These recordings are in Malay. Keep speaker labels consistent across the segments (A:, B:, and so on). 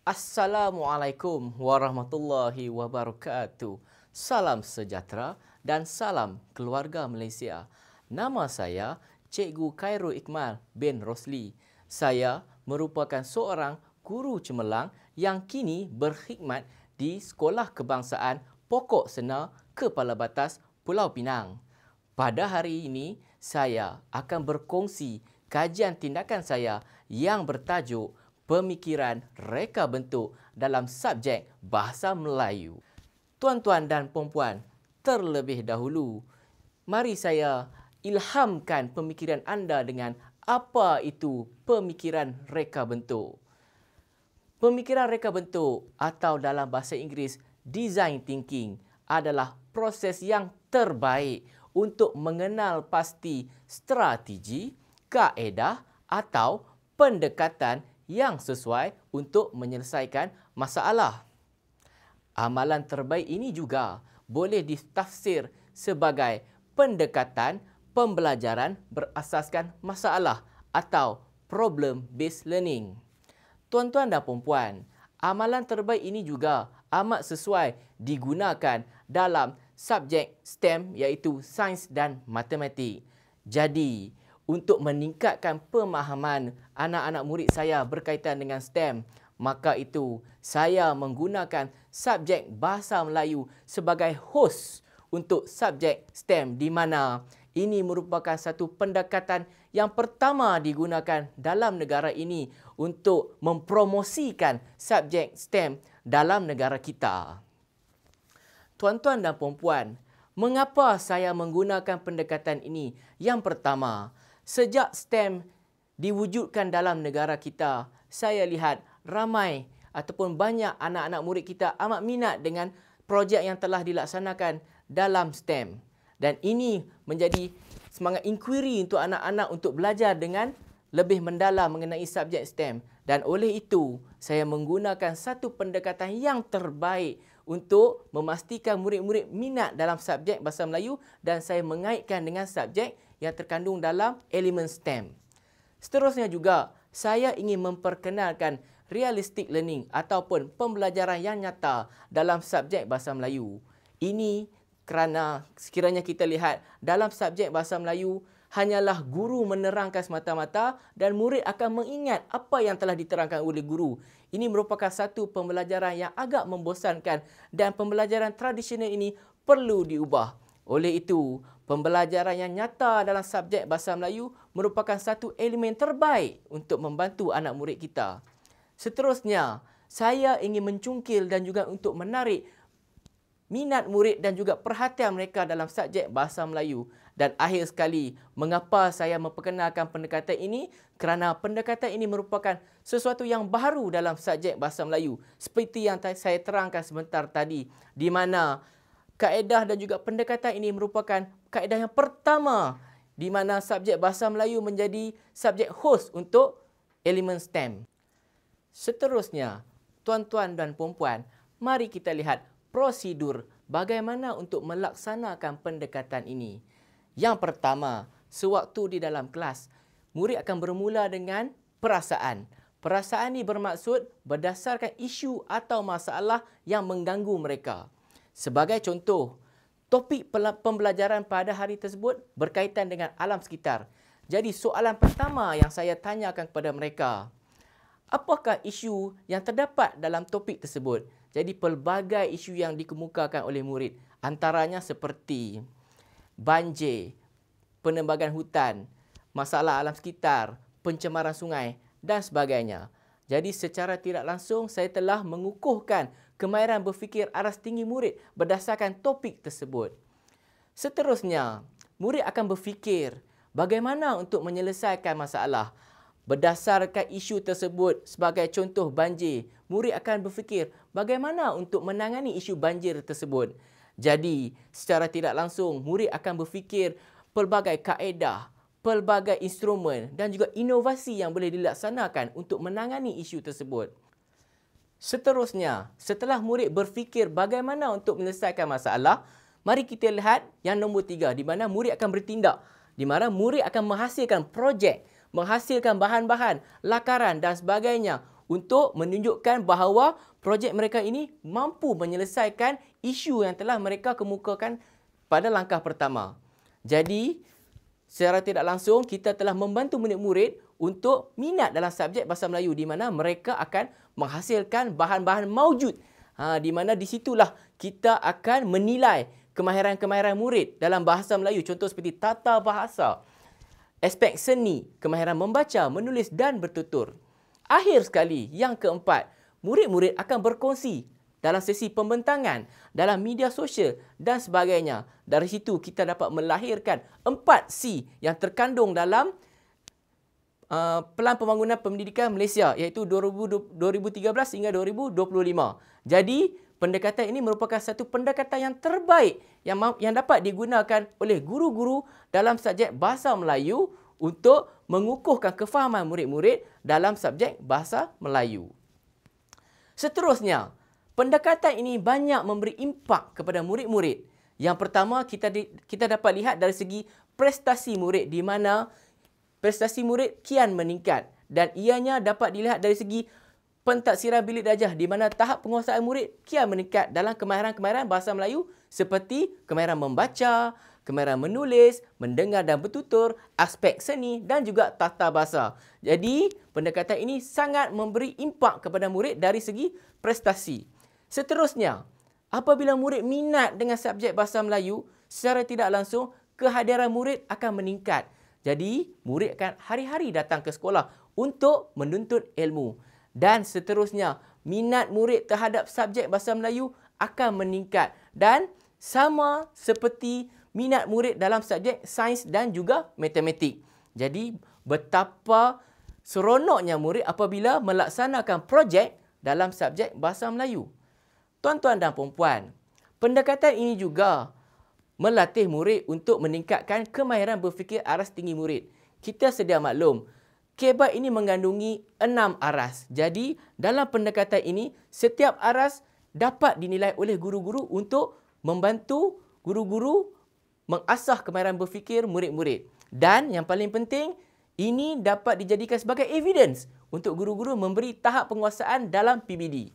A: Assalamualaikum warahmatullahi wabarakatuh. Salam sejahtera dan salam keluarga Malaysia. Nama saya Cikgu Khairul Iqmal bin Rosli. Saya merupakan seorang guru cemerlang yang kini berkhidmat di Sekolah Kebangsaan Pokok Sena Kepala Batas Pulau Pinang. Pada hari ini, saya akan berkongsi kajian tindakan saya yang bertajuk Pemikiran Reka Bentuk dalam subjek Bahasa Melayu. Tuan-tuan dan puan-puan, terlebih dahulu, mari saya ilhamkan pemikiran anda dengan apa itu pemikiran reka bentuk. Pemikiran reka bentuk atau dalam bahasa Inggeris design thinking adalah proses yang terbaik untuk mengenal pasti strategi, kaedah atau pendekatan yang sesuai untuk menyelesaikan masalah. Amalan terbaik ini juga boleh ditafsir sebagai pendekatan pembelajaran berasaskan masalah atau problem-based learning. Tuan-tuan dan puan-puan, amalan terbaik ini juga amat sesuai digunakan dalam subjek STEM iaitu sains dan matematik. Jadi, untuk meningkatkan pemahaman anak-anak murid saya berkaitan dengan STEM, maka itu saya menggunakan subjek Bahasa Melayu sebagai host untuk subjek STEM di mana ini merupakan satu pendekatan yang pertama digunakan dalam negara ini untuk mempromosikan subjek STEM dalam negara kita. Tuan-tuan dan puan-puan, mengapa saya menggunakan pendekatan ini? Yang pertama, sejak STEM diwujudkan dalam negara kita, saya lihat ramai ataupun banyak anak-anak murid kita amat minat dengan projek yang telah dilaksanakan dalam STEM. Dan ini menjadi semangat inquiry untuk anak-anak untuk belajar dengan lebih mendalam mengenai subjek STEM. Dan oleh itu, saya menggunakan satu pendekatan yang terbaik untuk memastikan murid-murid minat dalam subjek Bahasa Melayu dan saya mengaitkan dengan subjek yang terkandung dalam elemen STEM. Seterusnya juga, saya ingin memperkenalkan realistic learning ataupun pembelajaran yang nyata dalam subjek Bahasa Melayu. Ini kerana sekiranya kita lihat dalam subjek Bahasa Melayu, hanyalah guru menerangkan semata-mata dan murid akan mengingat apa yang telah diterangkan oleh guru. Ini merupakan satu pembelajaran yang agak membosankan dan pembelajaran tradisional ini perlu diubah. Oleh itu, pembelajaran yang nyata dalam subjek Bahasa Melayu merupakan satu elemen terbaik untuk membantu anak murid kita. Seterusnya, saya ingin mencungkil dan juga untuk menarik minat murid dan juga perhatian mereka dalam subjek Bahasa Melayu. Dan akhir sekali, mengapa saya memperkenalkan pendekatan ini? Kerana pendekatan ini merupakan sesuatu yang baru dalam subjek Bahasa Melayu. Seperti yang saya terangkan sebentar tadi, di mana kaedah dan juga pendekatan ini merupakan kaedah yang pertama di mana subjek Bahasa Melayu menjadi subjek host untuk elemen STEM. Seterusnya, tuan-tuan dan puan-puan, mari kita lihat prosedur bagaimana untuk melaksanakan pendekatan ini. Yang pertama, sewaktu di dalam kelas, murid akan bermula dengan perasaan. Perasaan ini bermaksud berdasarkan isu atau masalah yang mengganggu mereka. Sebagai contoh, topik pembelajaran pada hari tersebut berkaitan dengan alam sekitar. Jadi soalan pertama yang saya tanyakan kepada mereka, apakah isu yang terdapat dalam topik tersebut? Jadi pelbagai isu yang dikemukakan oleh murid, antaranya seperti banjir, penembagan hutan, masalah alam sekitar, pencemaran sungai dan sebagainya. Jadi secara tidak langsung saya telah mengukuhkan kemahiran berfikir aras tinggi murid berdasarkan topik tersebut. Seterusnya, murid akan berfikir bagaimana untuk menyelesaikan masalah. Berdasarkan isu tersebut sebagai contoh banjir, murid akan berfikir bagaimana untuk menangani isu banjir tersebut. Jadi, secara tidak langsung, murid akan berfikir pelbagai kaedah, pelbagai instrumen dan juga inovasi yang boleh dilaksanakan untuk menangani isu tersebut. Seterusnya, setelah murid berfikir bagaimana untuk menyelesaikan masalah, mari kita lihat yang nombor 3, di mana murid akan bertindak. Di mana murid akan menghasilkan projek, menghasilkan bahan-bahan, lakaran dan sebagainya untuk menunjukkan bahawa projek mereka ini mampu menyelesaikan isu yang telah mereka kemukakan pada langkah pertama. Jadi, secara tidak langsung kita telah membantu murid-murid untuk minat dalam subjek Bahasa Melayu di mana mereka akan menghasilkan bahan-bahan maujud. Di mana di situlah kita akan menilai kemahiran-kemahiran murid dalam Bahasa Melayu. Contoh seperti tata bahasa, aspek seni, kemahiran membaca, menulis dan bertutur. Akhir sekali, yang keempat, murid-murid akan berkongsi dalam sesi pembentangan, dalam media sosial dan sebagainya. Dari situ kita dapat melahirkan 4C yang terkandung dalam Pelan Pembangunan Pendidikan Malaysia iaitu 2013 hingga 2025. Jadi, pendekatan ini merupakan satu pendekatan yang terbaik yang dapat digunakan oleh guru-guru dalam subjek Bahasa Melayu untuk mengukuhkan kefahaman murid-murid dalam subjek Bahasa Melayu. Seterusnya, pendekatan ini banyak memberi impak kepada murid-murid. Yang pertama, kita dapat lihat dari segi prestasi murid di mana prestasi murid kian meningkat dan ianya dapat dilihat dari segi pentaksiran bilik darjah di mana tahap penguasaan murid kian meningkat dalam kemahiran-kemahiran Bahasa Melayu seperti kemahiran membaca, kemahiran menulis, mendengar dan bertutur, aspek seni dan juga tata bahasa. Jadi, pendekatan ini sangat memberi impak kepada murid dari segi prestasi. Seterusnya, apabila murid minat dengan subjek Bahasa Melayu, secara tidak langsung kehadiran murid akan meningkat. Jadi, murid akan hari-hari datang ke sekolah untuk menuntut ilmu. Dan seterusnya, minat murid terhadap subjek Bahasa Melayu akan meningkat. Dan sama seperti minat murid dalam subjek sains dan juga matematik. Jadi, betapa seronoknya murid apabila melaksanakan projek dalam subjek Bahasa Melayu. Tuan-tuan dan puan-puan, pendekatan ini juga melatih murid untuk meningkatkan kemahiran berfikir aras tinggi murid. Kita sedia maklum, KBAT ini mengandungi 6 aras. Jadi, dalam pendekatan ini, setiap aras dapat dinilai oleh guru-guru untuk membantu guru-guru mengasah kemahiran berfikir murid-murid. Dan yang paling penting, ini dapat dijadikan sebagai evidence untuk guru-guru memberi tahap penguasaan dalam PBD.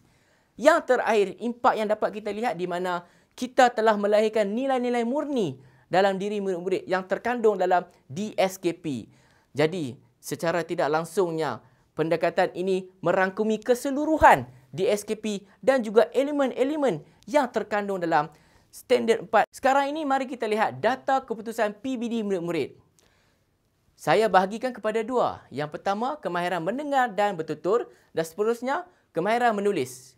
A: Yang terakhir, impak yang dapat kita lihat di mana kita telah melahirkan nilai-nilai murni dalam diri murid-murid yang terkandung dalam DSKP. Jadi, secara tidak langsungnya, pendekatan ini merangkumi keseluruhan DSKP dan juga elemen-elemen yang terkandung dalam Standard 4. Sekarang ini, mari kita lihat data keputusan PBD murid-murid. Saya bahagikan kepada dua. Yang pertama, kemahiran mendengar dan bertutur dan seterusnya, kemahiran menulis.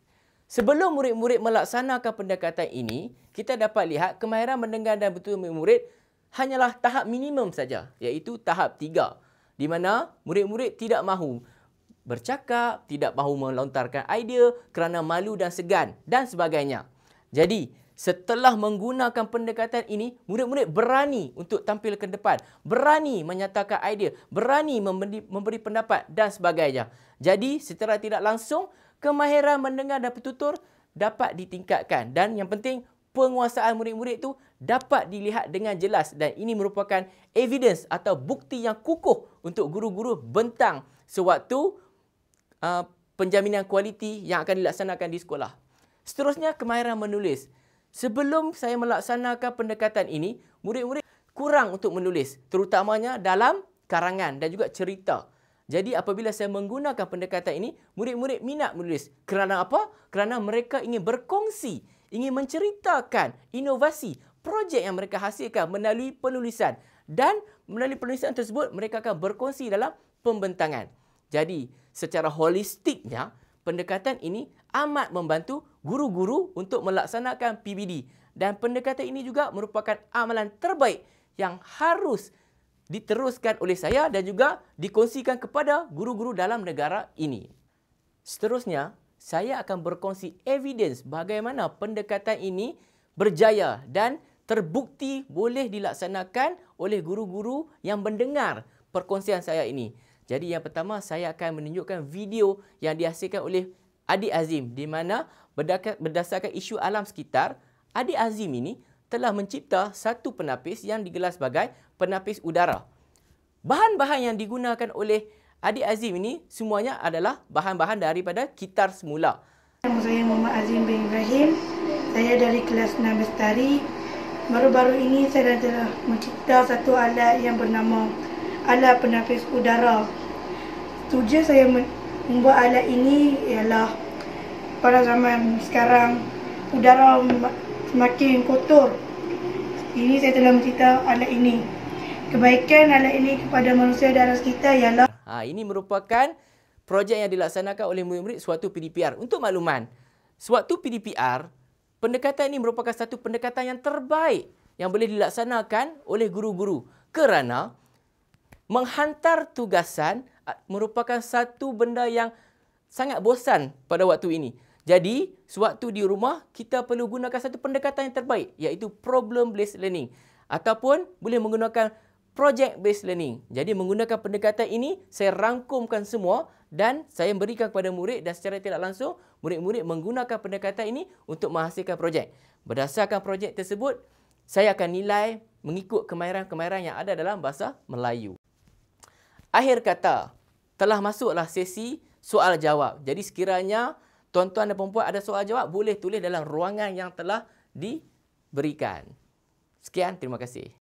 A: Sebelum murid-murid melaksanakan pendekatan ini, kita dapat lihat kemahiran mendengar dan bertutur murid hanyalah tahap minimum saja, iaitu tahap 3. Di mana murid-murid tidak mahu bercakap, tidak mahu melontarkan idea kerana malu dan segan dan sebagainya. Jadi, setelah menggunakan pendekatan ini, murid-murid berani untuk tampil ke depan, berani menyatakan idea, berani memberi pendapat dan sebagainya. Jadi, secara tidak langsung, kemahiran mendengar dan bertutur dapat ditingkatkan. Dan yang penting, penguasaan murid-murid itu dapat dilihat dengan jelas. Dan ini merupakan evidence atau bukti yang kukuh untuk guru-guru bentang sewaktu penjaminan kualiti yang akan dilaksanakan di sekolah. Seterusnya, kemahiran menulis. Sebelum saya melaksanakan pendekatan ini, murid-murid kurang untuk menulis, terutamanya dalam karangan dan juga cerita. Jadi apabila saya menggunakan pendekatan ini, murid-murid minat menulis. Kerana apa? Kerana mereka ingin berkongsi, ingin menceritakan inovasi, projek yang mereka hasilkan melalui penulisan. Dan melalui penulisan tersebut, mereka akan berkongsi dalam pembentangan. Jadi secara holistiknya, pendekatan ini amat membantu guru-guru untuk melaksanakan PBD. Dan pendekatan ini juga merupakan amalan terbaik yang harus diteruskan oleh saya dan juga dikongsikan kepada guru-guru dalam negara ini. Seterusnya, saya akan berkongsi evidence bagaimana pendekatan ini berjaya dan terbukti boleh dilaksanakan oleh guru-guru yang mendengar perkongsian saya ini. Jadi yang pertama, saya akan menunjukkan video yang dihasilkan oleh Adik Azim di mana berdasarkan isu alam sekitar, Adik Azim ini telah mencipta satu penapis yang digelar sebagai penapis udara. Bahan-bahan yang digunakan oleh Adik Azim ini semuanya adalah bahan-bahan daripada kitar semula.
B: Nama saya Muhammad Azim bin Ibrahim. Saya dari kelas 6 Bestari. Baru-baru ini saya telah mencipta satu alat yang bernama alat penapis udara. Tujuan saya membuat alat ini ialah pada zaman sekarang udara semakin kotor. Ini saya telah mencipta alat ini. Kebaikan alat ini kepada manusia di atas kita ialah
A: Ini merupakan projek yang dilaksanakan oleh murid-murid sewaktu PDPR. Untuk makluman, sewaktu PDPR, pendekatan ini merupakan satu pendekatan yang terbaik yang boleh dilaksanakan oleh guru-guru kerana menghantar tugasan merupakan satu benda yang sangat bosan pada waktu ini. Jadi, sewaktu di rumah, kita perlu gunakan satu pendekatan yang terbaik, iaitu problem-based learning. Ataupun boleh menggunakan project-based learning. Jadi, menggunakan pendekatan ini, saya rangkumkan semua dan saya berikan kepada murid dan secara tidak langsung, murid-murid menggunakan pendekatan ini untuk menghasilkan projek. Berdasarkan projek tersebut, saya akan nilai mengikut kemahiran-kemahiran yang ada dalam bahasa Melayu. Akhir kata, telah masuklah sesi soal jawab. Jadi sekiranya tuan-tuan dan puan-puan ada soal jawab, boleh tulis dalam ruangan yang telah diberikan. Sekian, terima kasih.